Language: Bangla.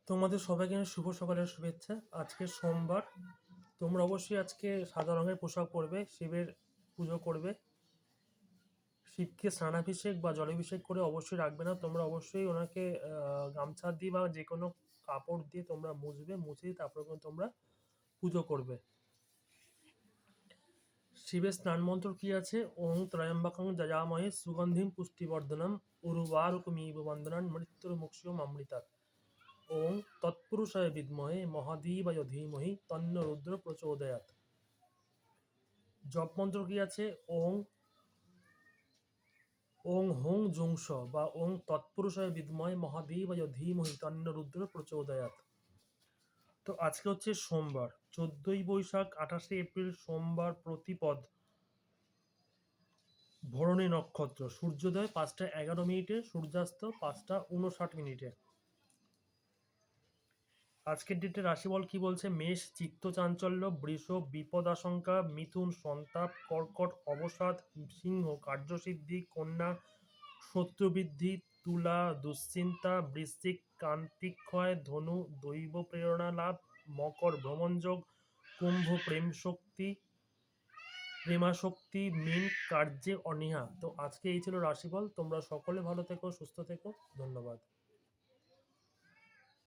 তোমাদের সবাইকে শুভ সকালের শুভেচ্ছা। আজকে সোমবার। তোমরা অবশ্যই আজকে সাদা রঙের পোশাক পরবে, শিবের পুজো করবে। শিবকে স্নানাভিষেক বা জলাভিষেক করে অবশ্যই রাখবে না, তোমরা অবশ্যই ওনাকে গামছা দিয়ে বা যে কোনো কাপড় দিয়ে তোমরা মুছবে, মুছে তারপরে কিন্তু তোমরা পুজো করবে। শিবের স্নান মন্ত্র কি আছে? ওং ত্রয়ম্বকং যজামহে সুগন্ধিম পুষ্টিবর্ধনম উর্বারুকমিব বন্দনান মৃত্যুর্মুক্ষীয়ম অমৃতাৎ। ওং তৎপুরুষায় বিদ্মহে মহাদেবায় ধীমহি তন্ন রুদ্র প্রচোদয়াৎ। জপ মন্ত্র কি আছে? ওং ওং হোং জুংস বা ওং তৎপুরুষায় বিদ্মহে মহাদেবায় ধীমহি তন্ন রুদ্র প্রচোদয়াৎ। তো আজকে হচ্ছে সোমবার, 14ই বৈশাখ, 28শে এপ্রিল সোমবার, প্রতিপদ, ভরণী নক্ষত্র, সূর্যোদয় 5টা 11 মিনিটে, সূর্যাস্ত 5টা 59 মিনিটে। আজকের ডেটে রাশিফল কি বলছে? মেষ চিত্তচাঞ্চল্য, বৃষ বিপদ আশঙ্কা, মিথুন সন্তাপ, কর্কট অবসাদ, সিংহ কার্যসিদ্ধি, কন্যা শত্রুবৃদ্ধি, তুলা দুশ্চিন্তা, বৃশ্চিক কান্তিক্ষয়, ধনু দৈব প্রেরণা লাভ, মকর ভ্রমণযোগ, কুম্ভ প্রেমাশক্তি, মীন কার্যে অনীহা। তো আজকে এই ছিল রাশিফল। তোমরা সকলে ভালো থেকো, সুস্থ থেকো, ধন্যবাদ।